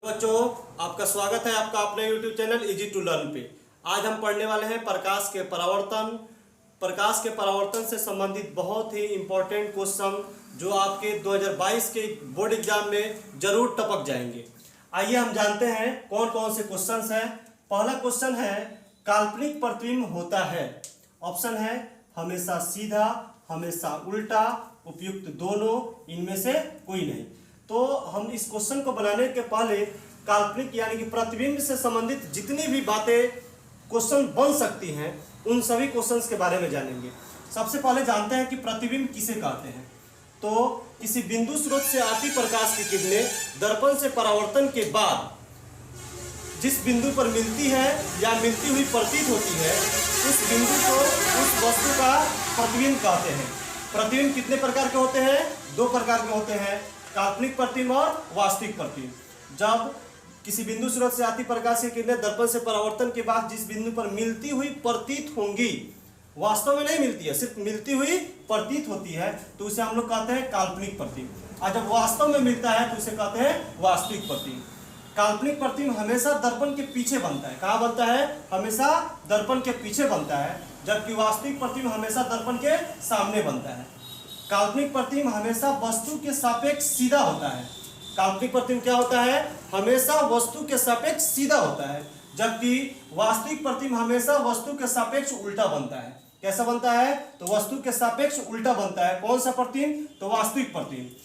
बच्चों, आपका स्वागत है आपका अपने YouTube channel easy to learn पे। आज हम पढ़ने वाले हैं प्रकाश के परावर्तन। प्रकाश के परावर्तन से संबंधित बहुत ही इम्पोर्टेंट क्वेश्चन जो आपके 2022 के बोर्ड एग्जाम में जरूर टपक जाएंगे। आइए हम जानते हैं कौन कौन से क्वेश्चन हैं। पहला क्वेश्चन है, काल्पनिक प्रतिबिंब होता है। ऑप्शन है हमेशा सीधा, हमेशा उल्टा, उपयुक्त दोनों, इनमें से कोई नहीं। तो हम इस क्वेश्चन को बनाने के पहले काल्पनिक यानी कि प्रतिबिंब से संबंधित जितनी भी बातें क्वेश्चन बन सकती हैं उन सभी क्वेश्चंस के बारे में जानेंगे। सबसे पहले जानते हैं कि प्रतिबिंब किसे कहते हैं। तो किसी बिंदु स्रोत से आती प्रकाश की किरणें दर्पण से परावर्तन के बाद जिस बिंदु पर मिलती है या मिलती हुई प्रतीत होती है उस बिंदु को, उस वस्तु का प्रतिबिंब कहते हैं। प्रतिबिंब कितने प्रकार के होते हैं? दो प्रकार के होते हैं, काल्पनिक प्रतिबिंब और वास्तविक प्रतिबिंब। जब किसी बिंदु स्रोत से आती प्रकाश की किरणें दर्पण से परावर्तन के बाद जिस बिंदु पर मिलती हुई प्रतीत होंगी, वास्तव में नहीं मिलती है, सिर्फ मिलती हुई प्रतीत होती है, तो उसे हम लोग कहते हैं काल्पनिक प्रतिबिंब। और जब वास्तव में मिलता है तो उसे कहते हैं वास्तविक प्रतिबिंब। काल्पनिक प्रतिबिंब हमेशा दर्पण के पीछे बनता है। कहाँ बनता है? हमेशा दर्पण के पीछे बनता है, जबकि वास्तविक प्रतिबिंब हमेशा दर्पण के सामने बनता है। काल्पनिक प्रतिबिंब हमेशा वस्तु के सापेक्ष सीधा होता है। काल्पनिक प्रतिबिंब क्या होता है? हमेशा वस्तु के सापेक्ष सीधा होता है, जबकि वास्तविक प्रतिबिंब हमेशा वस्तु के सापेक्ष उल्टा बनता है। कैसा बनता है? तो वस्तु के सापेक्ष उल्टा बनता है। कौन सा प्रतिबिंब? तो वास्तविक प्रतिबिंब।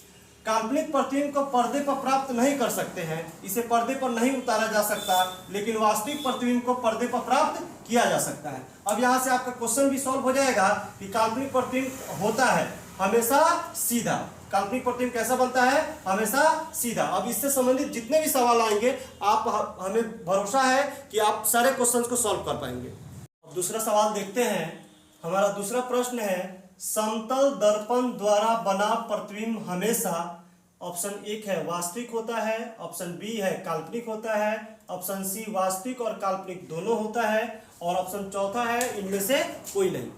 काल्पनिक प्रतिबिंब को पर्दे पर प्राप्त नहीं कर सकते हैं, इसे पर्दे पर नहीं उतारा जा सकता, लेकिन वास्तविक प्रतिबिंब को पर्दे पर प्राप्त किया जा सकता है। अब यहाँ से आपका क्वेश्चन भी सॉल्व हो जाएगा कि काल्पनिक प्रतिबिंब होता है हमेशा सीधा। काल्पनिक प्रतिबिंब कैसा बनता है? हमेशा सीधा। अब इससे संबंधित जितने भी सवाल आएंगे आप हमें भरोसा है कि आप सारे क्वेश्चंस को सॉल्व कर पाएंगे। अब दूसरा सवाल देखते हैं। हमारा दूसरा प्रश्न है, समतल दर्पण द्वारा बना प्रतिबिंब हमेशा ऑप्शन 1 है वास्तविक होता है, ऑप्शन बी है काल्पनिक होता है, ऑप्शन सी वास्तविक और काल्पनिक दोनों होता है, और ऑप्शन चौथा है इनमें से कोई नहीं।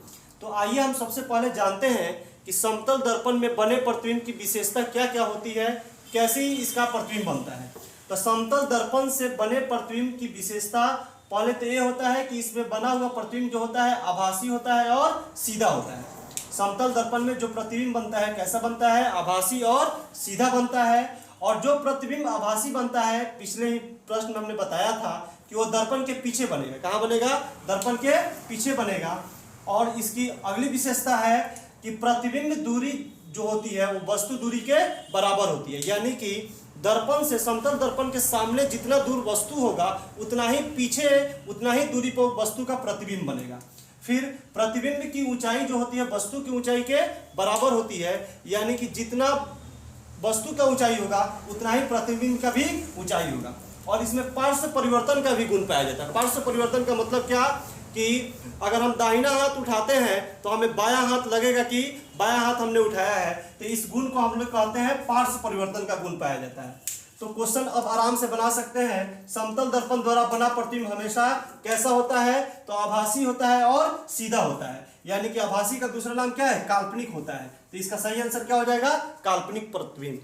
तो आइए हम सबसे पहले जानते हैं कि समतल दर्पण में बने प्रतिबिंब की विशेषता क्या क्या होती है, कैसे इसका प्रतिबिंब बनता है। तो समतल दर्पण से बने प्रतिबिंब की विशेषता पहले तो ये होता है कि इसमें बना हुआ प्रतिबिंब जो होता है आभासी होता है और सीधा होता है। समतल दर्पण में जो प्रतिबिंब बनता है कैसा बनता है? आभासी और सीधा बनता है। और जो प्रतिबिंब आभासी बनता है, पिछले ही प्रश्न में हमने बताया था कि वो दर्पण के पीछे बनेगा। कहाँ बनेगा? दर्पण के पीछे बनेगा। और इसकी अगली विशेषता है कि प्रतिबिंब दूरी जो होती है वो वस्तु दूरी के बराबर होती है, यानी कि दर्पण से, समतल दर्पण के सामने जितना दूर वस्तु होगा उतना ही पीछे, उतना ही दूरी पर वस्तु का प्रतिबिंब बनेगा। फिर प्रतिबिंब की ऊंचाई जो होती है वस्तु की ऊंचाई के बराबर होती है, यानी कि जितना वस्तु का ऊंचाई होगा उतना ही प्रतिबिंब का भी ऊंचाई होगा। और इसमें पार्श्व परिवर्तन का भी गुण पाया जाता है। पार्श्व परिवर्तन का मतलब क्या कि अगर हम दाहिना हाथ उठाते हैं तो हमें बायां हाथ लगेगा कि बायां हाथ हमने उठाया है, तो इस गुण को हम लोग कहते हैं पार्श्व परिवर्तन का गुण पाया जाता है। तो क्वेश्चन अब आराम से बना सकते हैं। समतल दर्पण द्वारा बना प्रतिबिंब हमेशा कैसा होता है? तो आभासी होता है और सीधा होता है, यानी कि आभासी का दूसरा नाम क्या है? काल्पनिक होता है। तो इसका सही आंसर क्या हो जाएगा? काल्पनिक प्रतिबिंब।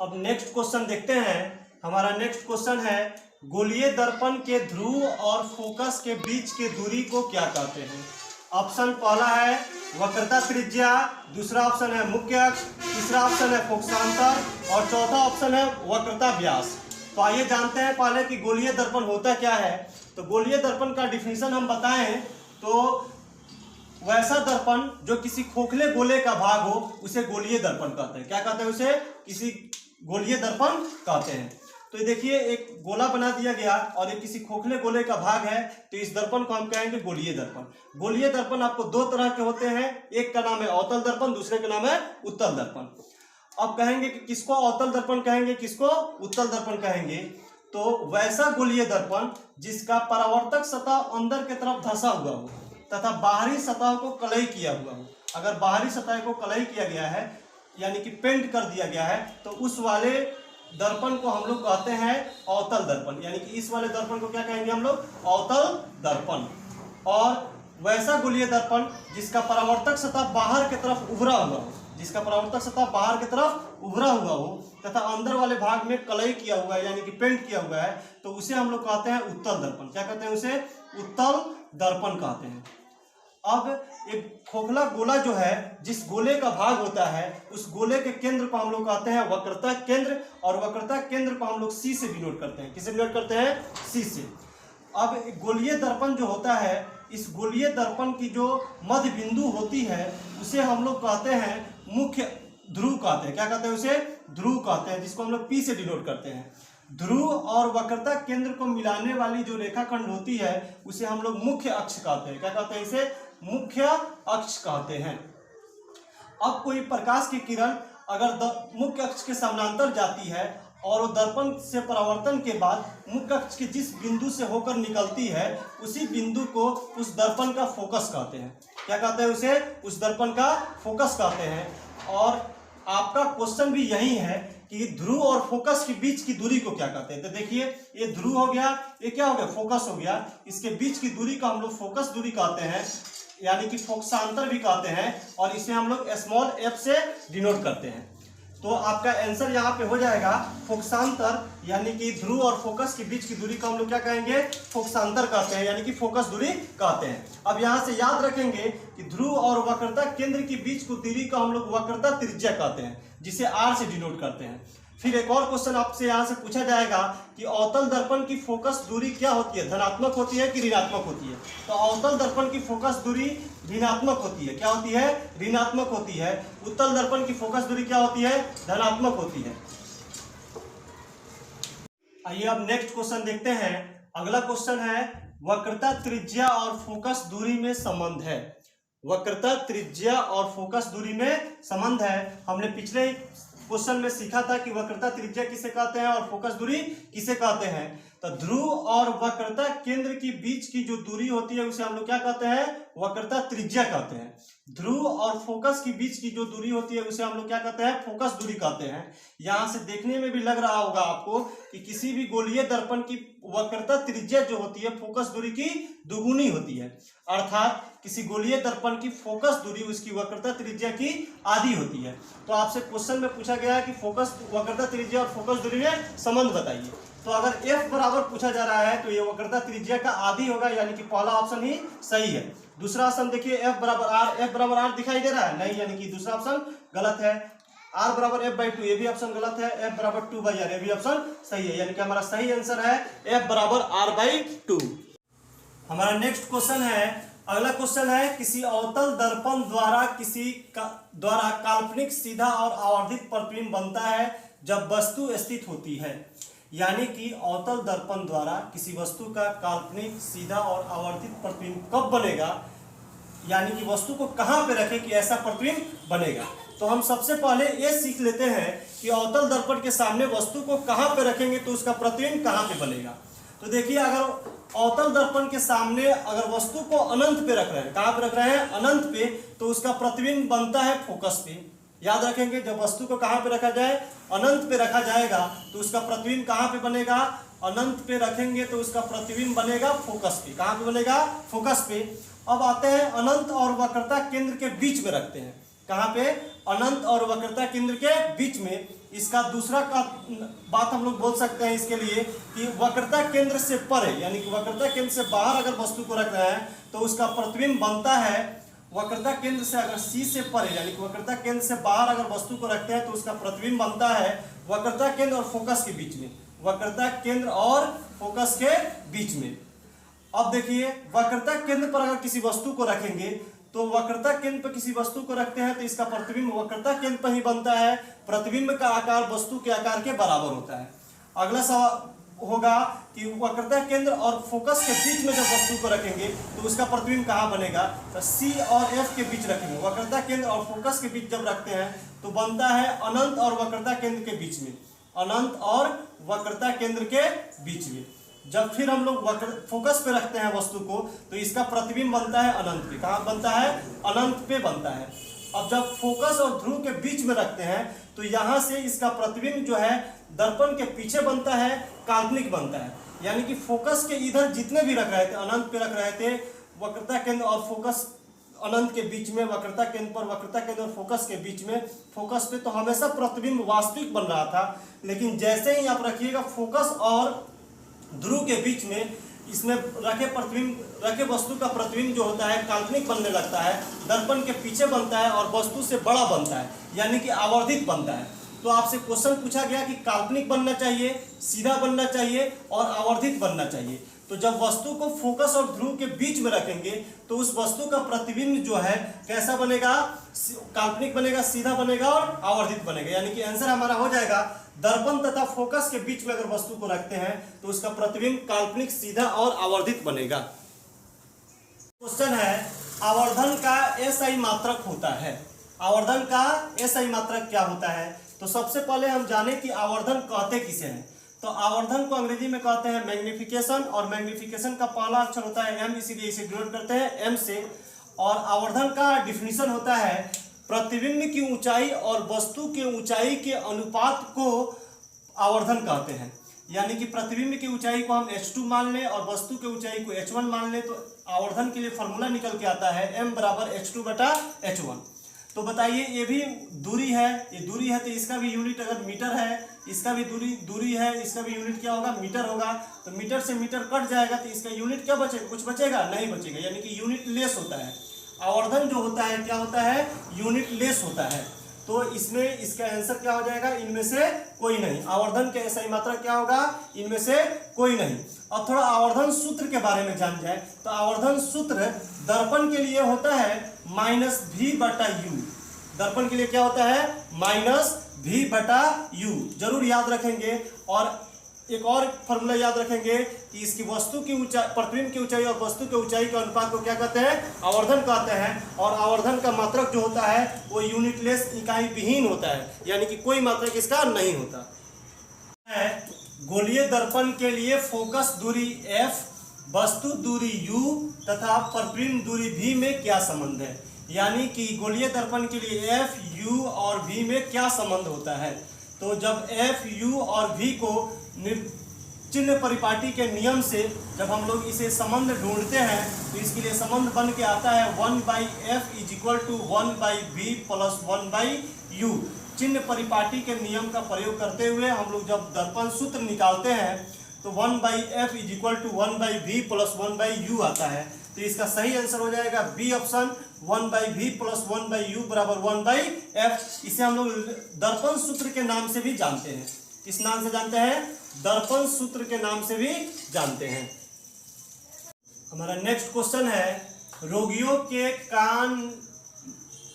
अब नेक्स्ट क्वेश्चन देखते हैं। हमारा नेक्स्ट क्वेश्चन है, गोलीय दर्पण के ध्रुव और फोकस के बीच के दूरी को क्या कहते हैं? ऑप्शन पहला है वक्रता त्रिज्या, दूसरा ऑप्शन है मुख्य अक्ष, तीसरा ऑप्शन है फोकसांतर और चौथा ऑप्शन है वक्रता व्यास। तो आइए जानते हैं पहले कि गोलीय दर्पण होता क्या है। तो गोलीय दर्पण का डिफिनीशन हम बताएं तो वैसा दर्पण जो किसी खोखले गोले का भाग हो उसे गोलीय दर्पण कहते हैं। क्या कहते हैं? उसे किसी गोलीय दर्पण कहते हैं। तो देखिए, एक गोला बना दिया गया और एक किसी खोखले गोले का भाग है, तो इस दर्पण को हम कहेंगे गोलीय दर्पण। गोलीय दर्पण आपको दो तरह के होते हैं, एक का नाम है अवतल दर्पण, दूसरे का नाम है उत्तल दर्पण। अब कहेंगे कि किसको अवतल दर्पण कहेंगे, किसको उत्तल दर्पण कहेंगे। तो वैसा गोलीय दर्पण जिसका परावर्तक सतह अंदर की तरफ धंसा हुआ हो तथा बाहरी सतह को कलई किया हुआ हो। अगर बाहरी सतह को कलई किया गया है यानी कि पेंट कर दिया गया है, तो उस वाले दर्पण को हम लोग कहते हैं अवतल दर्पण, यानी कि इस वाले दर्पण को क्या कहेंगे हम लोग? अवतल दर्पण। और वैसा गोलीय दर्पण जिसका परावर्तक सतह बाहर की तरफ उभरा हुआ हो, जिसका परावर्तक सतह बाहर की तरफ उभरा हुआ हो तथा अंदर वाले भाग में कलई किया हुआ है यानी कि पेंट किया हुआ है, तो उसे हम लोग कहते हैं उत्तल दर्पण। क्या कहते हैं उसे? उत्तल दर्पण कहते हैं। अब एक खोखला गोला जो है, जिस गोले का भाग होता है उस गोले के केंद्र को हम लोग कहते हैं वक्रता केंद्र, और वक्रता केंद्र को हम लोग सी से डिनोट करते हैं। किसे डिनोट करते हैं? सी से। अब गोलीय दर्पण जो होता है, इस गोलीय दर्पण की जो मध्य बिंदु होती है उसे हम लोग कहते हैं मुख्य ध्रुव कहते हैं। क्या कहते हैं उसे? ध्रुव कहते हैं, जिसको हम लोग पी से डिनोट करते हैं। ध्रुव और वक्रता केंद्र को मिलाने वाली जो रेखाखंड होती है उसे हम लोग मुख्य अक्ष कहते हैं। क्या कहते हैं इसे? मुख्य अक्ष कहते हैं। अब कोई प्रकाश की किरण अगर मुख्य अक्ष के समानांतर जाती है और वो दर्पण से परावर्तन के बाद मुख्य अक्ष के जिस बिंदु से होकर निकलती है उसी बिंदु को उस दर्पण का फोकस कहते हैं। क्या कहते हैं उसे? उस दर्पण का फोकस कहते हैं। और आपका क्वेश्चन भी यही है कि ध्रुव और फोकस के बीच की दूरी को क्या कहते हैं। तो देखिए, ये ध्रुव हो गया, ये क्या हो गया? फोकस हो गया। इसके बीच की दूरी को हम लोग फोकस दूरी कहते हैं, यानी कि फोकसांतर भी कहते हैं, और इसे हम लोग स्मॉल एफ से डिनोट करते हैं। तो आपका आंसर यहाँ पे हो जाएगा फोकसांतर, यानी कि ध्रुव और फोकस के बीच की दूरी को हम लोग क्या कहेंगे? फोकसांतर कहते हैं, यानी कि फोकस दूरी कहते हैं। अब यहाँ से याद रखेंगे कि ध्रुव और वक्रता केंद्र के बीच की दूरी को हम लोग वक्रता त्रिज्या कहते हैं, जिसे आर से डिनोट करते हैं। फिर एक और क्वेश्चन आपसे यहाँ से पूछा जाएगा कि अवतल दर्पण की फोकस दूरी क्या होती है? धनात्मक होती है कि ऋणात्मक होती है? तो अवतल दर्पण की फोकस दूरी ऋणात्मक होती है। क्या होती है? ऋणात्मक होती है। उत्तल दर्पण की फोकस दूरी क्या होती है? धनात्मक होती है। आइए अब नेक्स्ट क्वेश्चन देखते हैं। अगला क्वेश्चन है वक्रता त्रिज्या और फोकस दूरी में संबंध है। वक्रता त्रिज्या और फोकस दूरी में संबंध है। हमने पिछले क्वेश्चन में सीखा था कि वक्रता त्रिज्या किसे कहते हैं और फोकस दूरी किसे कहते हैं। तो ध्रुव और वक्रता केंद्र के बीच की जो दूरी होती है उसे हम लोग क्या कहते हैं? वक्रता त्रिज्या कहते हैं। ध्रुव और फोकस के बीच की जो दूरी होती है उसे हम लोग क्या कहते हैं? फोकस दूरी कहते हैं। यहाँ से देखने में भी लग रहा होगा आपको कि किसी भी गोलीय दर्पण की वक्रता त्रिज्या जो होती है फोकस दूरी की दुगुनी होती है, अर्थात किसी गोलीय दर्पण की फोकस दूरी उसकी वक्रता त्रिज्या की आधी होती है। तो आपसे क्वेश्चन में पूछा गया है कि फोकस वक्रता त्रिज्या और फोकस दूरी में संबंध बताइए। तो अगर f बराबर पूछा जा रहा है तो ये वक्रता त्रिज्या का आधी होगा, यानी कि पहला ऑप्शन ही सही है। दूसरा ऑप्शन देखिए f बराबर r दिखाई दे रहा है नहीं, यानी कि दूसरा ऑप्शन गलत है। r बराबर f/2 ये भी ऑप्शन गलत है। f बराबर 2/r ये भी ऑप्शन सही है, यानी कि हमारा सही आंसर है f बराबर r/2। हमारा नेक्स्ट क्वेश्चन है, अगला क्वेश्चन है किसी अवतल दर्पण द्वारा काल्पनिक सीधा और आवर्धित प्रतिबिंब बनता है जब वस्तु स्थित होती है। यानी कि अवतल दर्पण द्वारा किसी वस्तु का काल्पनिक सीधा और आवर्धित प्रतिबिंब कब बनेगा, यानी कि वस्तु को कहां पे रखें कि ऐसा प्रतिबिंब बनेगा। तो हम सबसे पहले ये सीख लेते हैं कि अवतल दर्पण के सामने वस्तु को कहां पे रखेंगे तो उसका प्रतिबिंब कहां पे बनेगा। तो देखिए, अगर अवतल दर्पण के सामने अगर वस्तु को अनंत पे रख रहे हैं, कहां पे रख रहे हैं? अनंत पे, तो उसका प्रतिबिंब बनता है फोकस पे। याद रखेंगे, जब वस्तु को कहां पे रखा जाए? अनंत पे रखा जाएगा तो उसका प्रतिबिंब कहां पे बनेगा? अनंत पे रखेंगे तो उसका प्रतिबिंब बनेगा फोकस पे। कहां पे बनेगा? फोकस पे। अब आते हैं अनंत और वक्रता केंद्र के बीच में रखते हैं। कहां पे? अनंत और वक्रता केंद्र के बीच में। इसका दूसरा का बात हम लोग बोल सकते हैं इसके लिए कि वक्रता केंद्र से परे, यानी कि वक्रता केंद्र से बाहर अगर वस्तु को रख रहे हैं तो उसका प्रतिबिंब बनता है वक्रता केंद्र से अगर सी से परे, यानी कि वक्रता केंद्र से बाहर अगर वस्तु को रखते हैं तो उसका प्रतिबिंब बनता है वक्रता केंद्र और फोकस के बीच में। वक्रता केंद्र और फोकस के बीच में। अब देखिए, वक्रता केंद्र पर अगर किसी वस्तु को रखेंगे तो वक्रता केंद्र पर किसी वस्तु को रखते हैं तो इसका प्रतिबिंब वक्रता केंद्र पर ही बनता है। प्रतिबिंब का आकार वस्तु के आकार के बराबर होता है। अगला सवाल होगा कि वक्रता केंद्र और फोकस के बीच में जब वस्तु को रखेंगे तो उसका प्रतिबिंब कहाँ बनेगा? तो C और F के बीच रखेंगे। वक्रता केंद्र और फोकस के बीच जब रखते हैं तो बनता है अनंत और वक्रता केंद्र के बीच में। अनंत और वक्रता केंद्र के बीच में जब फिर हम लोग फोकस पे रखते हैं वस्तु को तो इसका प्रतिबिंब बनता है अनंत पे। कहाँ बनता है? अनंत पे बनता है। अब जब फोकस और ध्रुव के बीच में रखते हैं तो यहाँ से इसका प्रतिबिंब जो है दर्पण के पीछे बनता है, काल्पनिक बनता है। यानी कि फोकस के इधर जितने भी रख रहे थे, अनंत पे रख रहे थे, वक्रता केंद्र और फोकस अनंत के बीच में, वक्रता केंद्र पर, वक्रता केंद्र और फोकस के बीच में, फोकस पे तो हमेशा प्रतिबिंब वास्तविक बन रहा था। लेकिन जैसे ही आप रखिएगा फोकस और ध्रुव के बीच में, इसमें रखे वस्तु का प्रतिबिंब जो होता है काल्पनिक बनने लगता है, दर्पण के पीछे बनता है और वस्तु से बड़ा बनता है, यानी कि आवर्धित बनता है। तो आपसे क्वेश्चन पूछा गया कि काल्पनिक बनना चाहिए, सीधा बनना चाहिए और आवर्धित बनना चाहिए। तो जब वस्तु को फोकस और ध्रुव के बीच में रखेंगे तो उस वस्तु का प्रतिबिंब जो है कैसा बनेगा, काल्पनिक बनेगा, सीधा बनेगा और आवर्धित बनेगा। यानी कि आंसर हमारा हो जाएगा दर्पण तथा फोकस के बीच में अगर वस्तु को रखते हैं तो उसका प्रतिबिंब काल्पनिक, सीधा और आवर्धित बनेगा। क्वेश्चन है आवर्धन का एसआई मात्रक होता है। आवर्धन का एसआई मात्रक क्या होता है? तो सबसे पहले हम जाने कि आवर्धन कहते किसे हैं। तो आवर्धन को अंग्रेजी में कहते हैं मैग्निफिकेशन, और मैग्निफिकेशन का पहला अक्षर होता है एम, इसीलिए इसे डिनोट करते हैं एम से। और आवर्धन का डिफिनीशन होता है प्रतिबिंब की ऊंचाई और वस्तु के ऊंचाई के अनुपात को आवर्धन कहते हैं। यानी कि प्रतिबिंब की ऊंचाई को हम h2 मान लें और वस्तु की ऊंचाई को h1 मान लें, तो आवर्धन के लिए फॉर्मूला निकल के आता है m बराबर h2/h1। तो बताइए ये भी दूरी है, ये दूरी है तो इसका भी यूनिट अगर मीटर है, इसका भी दूरी है, इसका भी यूनिट क्या होगा, मीटर होगा। तो मीटर से मीटर कट जाएगा तो इसका यूनिट क्या बचेगा, कुछ बचेगा नहीं बचेगा, यानी कि यूनिट लेस होता है। आवर्धन जो होता है क्या होता है, यूनिट लेस होता है। तो इसमें इसका आंसर क्या हो जाएगा, इनमें से कोई नहीं। आवर्धन के एसआई मात्रक क्या होगा, इनमें से कोई नहीं। अब थोड़ा आवर्धन सूत्र के बारे में जान जाए तो आवर्धन सूत्र दर्पण के लिए होता है -v/u। दर्पण के लिए क्या होता है, -v/u, जरूर याद रखेंगे। और एक और फॉर्मूला याद रखेंगे कि इसकी वस्तु की ऊंचाई, प्रतिबिंब की ऊंचाई और वस्तु के ऊंचाई के अनुपात को क्या कहते हैं, आवर्धन कहते हैं। और आवर्धन का मात्रक जो होता है वो यूनिटलेस, इकाई विहीन होता है, यानी कि कोई मात्रक इसका नहीं होता है। गोलीय दर्पण के लिए फोकस दूरी f, वस्तु दूरी u तथा प्रतिबिंब दूरी v में क्या संबंध है। यानी कि गोलीय दर्पण के लिए f, u और v में क्या संबंध होता है। तो जब f, u और v को चिन्ह परिपाटी के नियम से जब हम लोग इसे संबंध ढूंढते हैं तो इसके लिए संबंध बन के आता है 1/f = 1/v + 1/u। चिन्ह परिपाटी के नियम का प्रयोग करते हुए हम लोग जब दर्पण सूत्र निकालते हैं तो 1/f = 1/v + 1/u आता है। तो इसका सही आंसर हो जाएगा B option, 1/v + 1/u = 1/f। इसे हम लोग दर्पण सूत्र के नाम से भी जानते हैं। किस नाम से जानते हैं, दर्पण सूत्र के नाम से भी जानते हैं। हमारा नेक्स्ट क्वेश्चन है रोगियों के कान,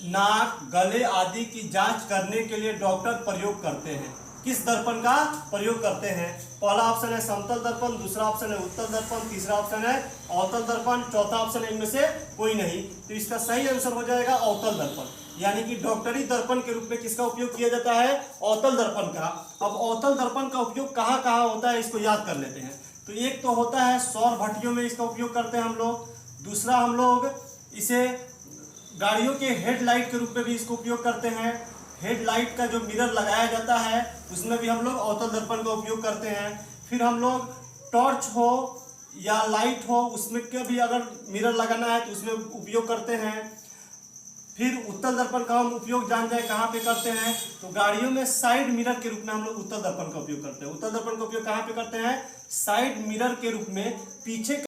नाक, गले आदि की जांच करने के लिए डॉक्टर प्रयोग करते हैं। किस दर्पण का प्रयोग करते हैं? पहला ऑप्शन है समतल दर्पण, दूसरा ऑप्शन है उत्तल दर्पण, तीसरा ऑप्शन है अवतल दर्पण, चौथा ऑप्शन है इनमें से कोई नहीं। तो इसका सही आंसर हो जाएगा अवतल दर्पण। यानी कि डॉक्टरी दर्पण के रूप में किसका उपयोग किया जाता है, अवतल दर्पण का। अब अवतल दर्पण का उपयोग कहाँ कहाँ होता है इसको याद कर लेते हैं। तो एक तो होता है सौर भट्टियों में इसका उपयोग करते हैं हम लोग। दूसरा हम लोग इसे गाड़ियों के हेडलाइट के रूप में भी इसको उपयोग करते हैं। हेडलाइट का जो मिरर लगाया जाता है उसमें भी हम लोग अवतल दर्पण का उपयोग करते हैं। फिर हम लोग टॉर्च हो या लाइट हो उसमें के भी अगर मिरर लगाना है तो उसमें उपयोग करते हैं। फिर उत्तल दर्पण का हम उपयोग जान जाए कहाँ पे करते हैं, तो गाड़ियों में साइड मिरर के रूप में हम लोग उत्तल दर्पण का उपयोग करते हैं। उत्तल दर्पण का उपयोग कहाँ पे करते हैं, साइड मिरर के रूप में, पीछे